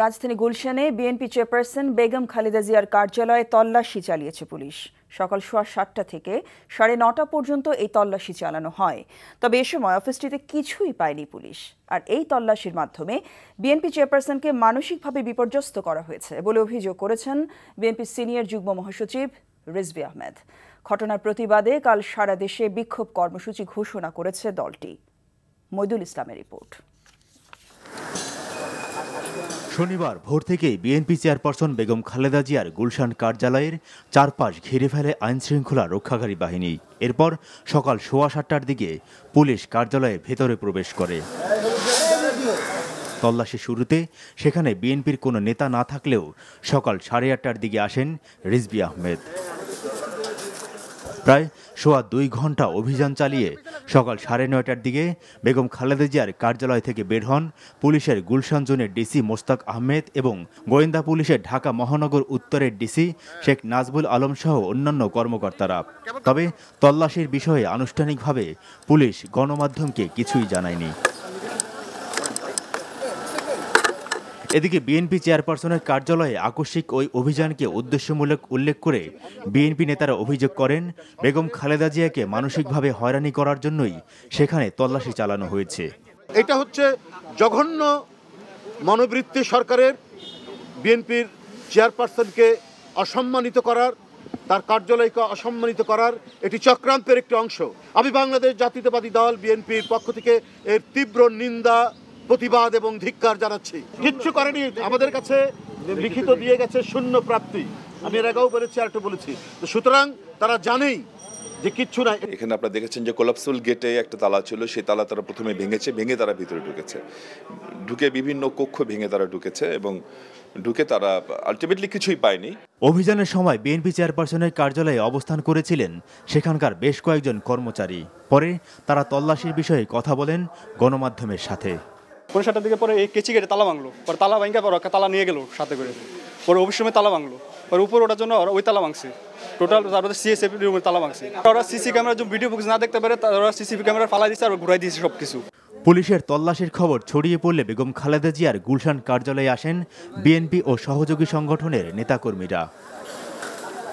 রাজধানী গুলশানে BNP chairperson Begum Khaleda জিয়ার কার্যালয়ে তল্লাশি চালিয়েছে পুলিশ। সকাল 7:30 থেকে 9:30 পর্যন্ত এই তল্লাশি চালানো হয়। তবে এ সময় অফিসটিতে কিছুই পায়নি পুলিশ। আর এই তল্লাশির মাধ্যমে বিএনপি চেয়ারপারসনকে মানসিকভাবে বিপর্যস্ত করা হয়েছে বলে অভিযোগ করেছেন বিএনপি সিনিয়র যুগ্ম মহাসচিব রিজভী আহমেদ। ঘটনার প্রতিবাদে কাল সারা দেশে বিক্ষোভ কর্মসূচি ঘোষণা করেছে দলটি। মইদুল ইসলামের রিপোর্ট। শনিবার ভোর থেকেই বিএনপি চেয়ারপারসন বেগম খালেদা জিয়ার গুলশান কার্যালয়ের চারপাশ ঘিরে ফেলে আইনশৃঙ্খলা রক্ষাকারী বাহিনী। এরপর সকাল 7:15টার দিকে পুলিশ কার্যালয়ে ভেতরে প্রবেশ করে। তল্লাশি শুরুতে সেখানে বিএনপির কোনো নেতা না থাকলেও সকাল 8:30টার দিকে আসেন রিজভী আহমেদ। প্রায় 2.25 ঘন্টা অভিযান চালিয়ে সকাল 9:30টার দিকে বেগম খালেদা জিয়ার কার্যালয় থেকে বের হন পুলিশের গুলশান জোনের ডিসি মোস্তাক আহমেদ এবং গোয়েন্দা পুলিশের ঢাকা মহানগর উত্তরের ডিসি শেখ নাজবুল আলম সহ অন্যান্য কর্মকর্তারা। তবে তল্লাশির বিষয়ে আনুষ্ঠানিকভাবে পুলিশ গণমাধ্যমকে কিছুই জানায়নি। এদিকে বিএনপি চেয়ারপারসনের কার্যালয়ে আকস্মিক ওই অভিযানকে উদ্দেশ্যমূলক উল্লেখ করে বিএনপি নেতারা অভিযোগ করেন, বেগম খালেদা জিয়াকে মানসিকভাবে হয়রানি করার জন্যই সেখানে তল্লাশি চালানো হয়েছে। এটা হচ্ছে জঘন্য মনোবৃত্তি সরকারের, বিএনপির চেয়ারপারসনকে অসম্মানিত করার, তার কার্যালয়কে অসম্মানিত করার এটি চক্রান্তের একটি অংশ। আমি বাংলাদেশ জাতীয়তাবাদী দল বিএনপির পক্ষ থেকে এর তীব্র নিন্দা, প্রতিবাদ এবং ধিক্কার জানাচ্ছি। কিচ্ছু করেনি, আমাদের কাছে লিখিত দিয়ে গেছে শূন্য প্রাপ্তি। আমি এর আগেও বলেছি, আর একটু বলেছি। সুতরাং তারা জানেই যে কিচ্ছু নাই। এখানে আপনারা দেখেছেন যে কোলাপসুল গেটে একটা তালা ছিল, সেই তালা তারা প্রথমে ভেঙে তারা ভিতরে ঢুকে বিভিন্ন কক্ষ ভেঙে তারা ঢুকেছে এবং ঢুকে তারা আলটিমেটলি কিছুই পায়নি। অভিযানের সময় বিএনপি চেয়ারপারসনের কার্যালয়ে অবস্থান করেছিলেন সেখানকার বেশ কয়েকজন কর্মচারী। পরে তারা তল্লাশির বিষয়ে কথা বলেন গণমাধ্যমের সাথে। 7:30 দিকে পরে এই কেচি গেটে তালা ভাঙলো, পরে তালা ভাঙা পর তালা নিয়ে গেল সাথে করে, পরে অফিস রুমে তালা ভাঙলো, পরে উপর ওঠার জন্য ওই তালা ভাঙছে, টোটাল তারপরে সিএসএফ রুমের তালা ভাঙছে। ওরা সিসি ক্যামেরা ভিডিও ফুটেজ না দেখতে পারে, ওরা সিসিটিভি ক্যামেরা ফালাই দিচ্ছে আর ঘুরাই দিয়েছে সবকিছু। পুলিশের তল্লাশির খবর ছড়িয়ে পড়লে বেগম খালেদা জিয়ার গুলশান কার্যালয়ে আসেন বিএনপি ও সহযোগী সংগঠনের নেতাকর্মীরা।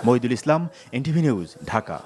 মইদুল ইসলাম, এনটিভি নিউজ, ঢাকা।